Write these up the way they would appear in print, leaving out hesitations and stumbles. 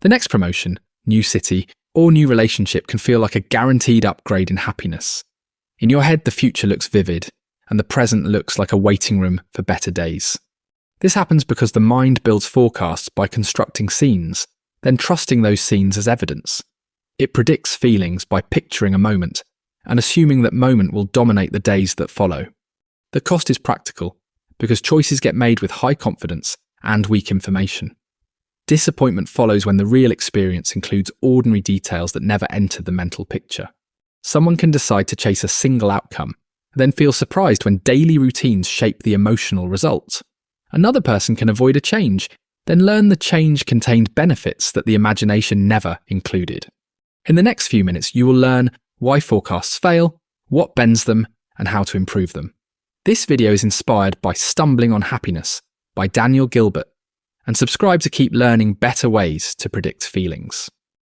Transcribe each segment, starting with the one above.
The next promotion, new city, or new relationship can feel like a guaranteed upgrade in happiness. In your head, the future looks vivid, and the present looks like a waiting room for better days. This happens because the mind builds forecasts by constructing scenes, then trusting those scenes as evidence. It predicts feelings by picturing a moment, and assuming that moment will dominate the days that follow. The cost is practical, because choices get made with high confidence and weak information. Disappointment follows when the real experience includes ordinary details that never enter the mental picture. Someone can decide to chase a single outcome, then feel surprised when daily routines shape the emotional result. Another person can avoid a change, then learn the change contained benefits that the imagination never included. In the next few minutes, you will learn why forecasts fail, what bends them, and how to improve them. This video is inspired by Stumbling on Happiness by Daniel Gilbert, and subscribe to keep learning better ways to predict feelings.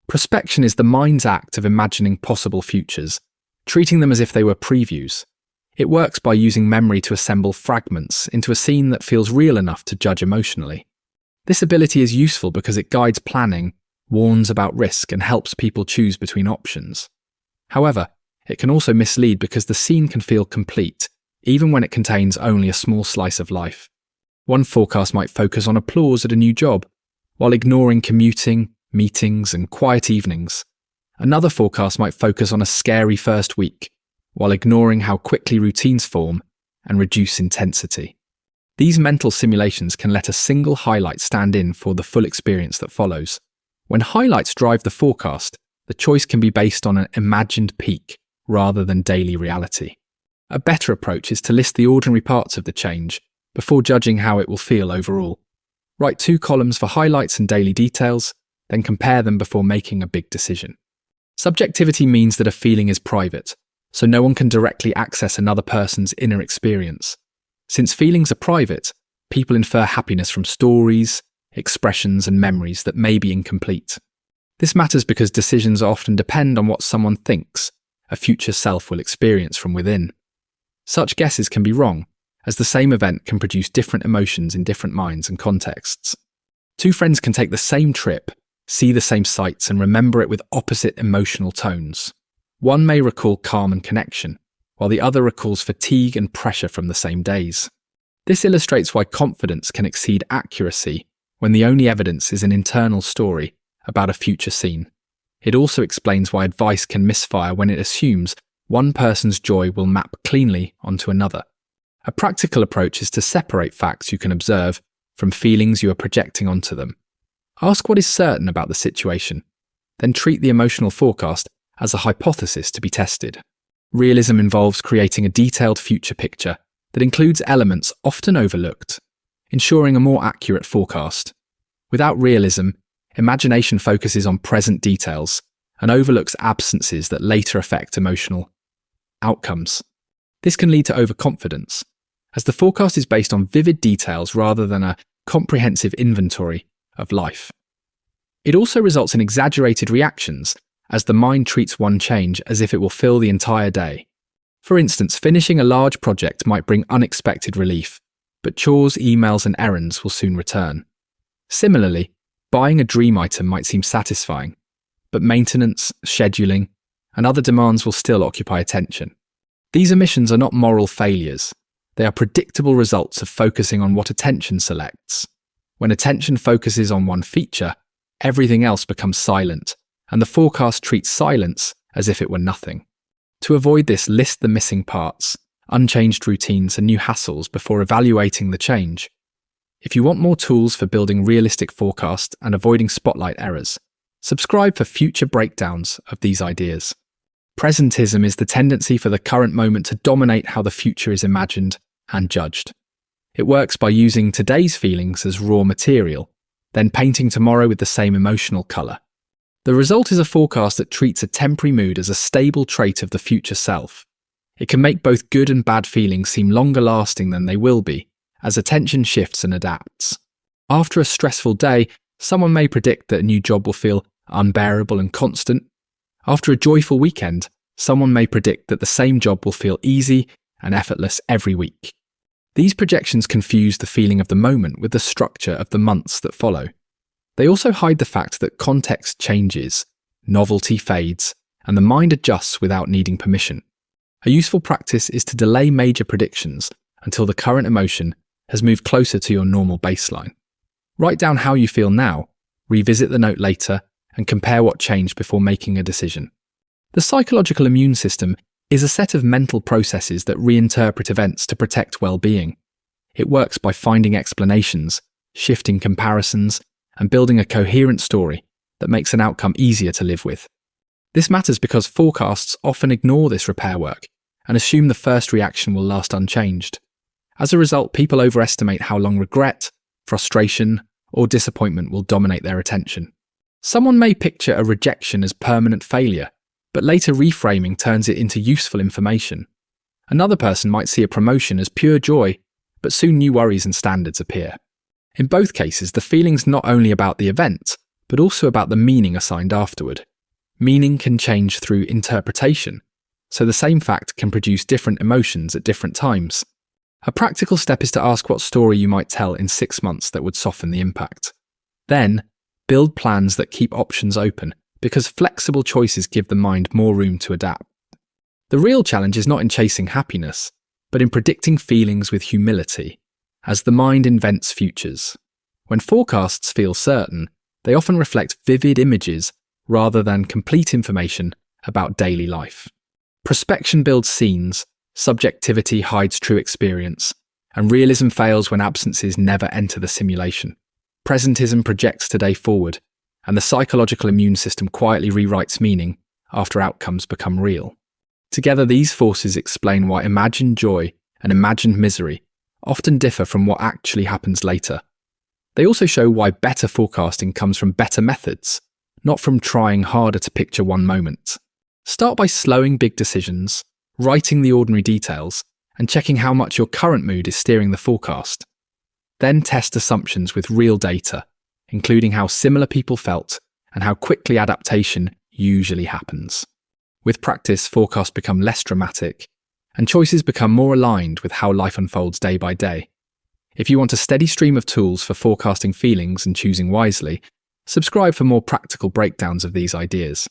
Prospection is the mind's act of imagining possible futures, treating them as if they were previews. It works by using memory to assemble fragments into a scene that feels real enough to judge emotionally. This ability is useful because it guides planning, warns about risk, and helps people choose between options. However, it can also mislead because the scene can feel complete, even when it contains only a small slice of life. One forecast might focus on applause at a new job, while ignoring commuting, meetings, and quiet evenings. Another forecast might focus on a scary first week, while ignoring how quickly routines form and reduce intensity. These mental simulations can let a single highlight stand in for the full experience that follows. When highlights drive the forecast, the choice can be based on an imagined peak rather than daily reality. A better approach is to list the ordinary parts of the change before judging how it will feel overall. Write 2 columns for highlights and daily details, then compare them before making a big decision. Subjectivity means that a feeling is private, so no one can directly access another person's inner experience. Since feelings are private, people infer happiness from stories, expressions, and memories that may be incomplete. This matters because decisions often depend on what someone thinks a future self will experience from within. Such guesses can be wrong, as the same event can produce different emotions in different minds and contexts. 2 friends can take the same trip, see the same sights, and remember it with opposite emotional tones. One may recall calm and connection, while the other recalls fatigue and pressure from the same days. This illustrates why confidence can exceed accuracy when the only evidence is an internal story about a future scene. It also explains why advice can misfire when it assumes one person's joy will map cleanly onto another. A practical approach is to separate facts you can observe from feelings you are projecting onto them. Ask what is certain about the situation, then treat the emotional forecast as a hypothesis to be tested. Realism involves creating a detailed future picture that includes elements often overlooked, ensuring a more accurate forecast. Without realism, imagination focuses on present details and overlooks absences that later affect emotional outcomes. This can lead to overconfidence, as the forecast is based on vivid details rather than a comprehensive inventory of life. It also results in exaggerated reactions, as the mind treats one change as if it will fill the entire day. For instance, finishing a large project might bring unexpected relief, but chores, emails, and errands will soon return. Similarly, buying a dream item might seem satisfying, but maintenance, scheduling, and other demands will still occupy attention. These omissions are not moral failures. They are predictable results of focusing on what attention selects. When attention focuses on one feature, everything else becomes silent, and the forecast treats silence as if it were nothing. To avoid this, list the missing parts, unchanged routines, and new hassles before evaluating the change. If you want more tools for building realistic forecasts and avoiding spotlight errors, subscribe for future breakdowns of these ideas. Presentism is the tendency for the current moment to dominate how the future is imagined and judged. It works by using today's feelings as raw material, then painting tomorrow with the same emotional colour. The result is a forecast that treats a temporary mood as a stable trait of the future self. It can make both good and bad feelings seem longer lasting than they will be, as attention shifts and adapts. After a stressful day, someone may predict that a new job will feel unbearable and constant. After a joyful weekend, someone may predict that the same job will feel easy and effortless every week. These projections confuse the feeling of the moment with the structure of the months that follow. They also hide the fact that context changes, novelty fades, and the mind adjusts without needing permission. A useful practice is to delay major predictions until the current emotion has moved closer to your normal baseline. Write down how you feel now, revisit the note later, and compare what changed before making a decision. The psychological immune system is a set of mental processes that reinterpret events to protect well-being. It works by finding explanations, shifting comparisons, and building a coherent story that makes an outcome easier to live with. This matters because forecasts often ignore this repair work and assume the first reaction will last unchanged. As a result, people overestimate how long regret, frustration, or disappointment will dominate their attention. Someone may picture a rejection as permanent failure, but later reframing turns it into useful information. Another person might see a promotion as pure joy, but soon new worries and standards appear. In both cases, the feeling's not only about the event, but also about the meaning assigned afterward. Meaning can change through interpretation, so the same fact can produce different emotions at different times. A practical step is to ask what story you might tell in 6 months that would soften the impact. Then, build plans that keep options open, because flexible choices give the mind more room to adapt. The real challenge is not in chasing happiness, but in predicting feelings with humility, as the mind invents futures. When forecasts feel certain, they often reflect vivid images rather than complete information about daily life. Prospection builds scenes, subjectivity hides true experience, and realism fails when absences never enter the simulation. Presentism projects today forward, and the psychological immune system quietly rewrites meaning after outcomes become real. Together, these forces explain why imagined joy and imagined misery often differ from what actually happens later. They also show why better forecasting comes from better methods, not from trying harder to picture one moment. Start by slowing big decisions, writing the ordinary details, and checking how much your current mood is steering the forecast. Then test assumptions with real data, including how similar people felt and how quickly adaptation usually happens. With practice, forecasts become less dramatic, and choices become more aligned with how life unfolds day by day. If you want a steady stream of tools for forecasting feelings and choosing wisely, subscribe for more practical breakdowns of these ideas.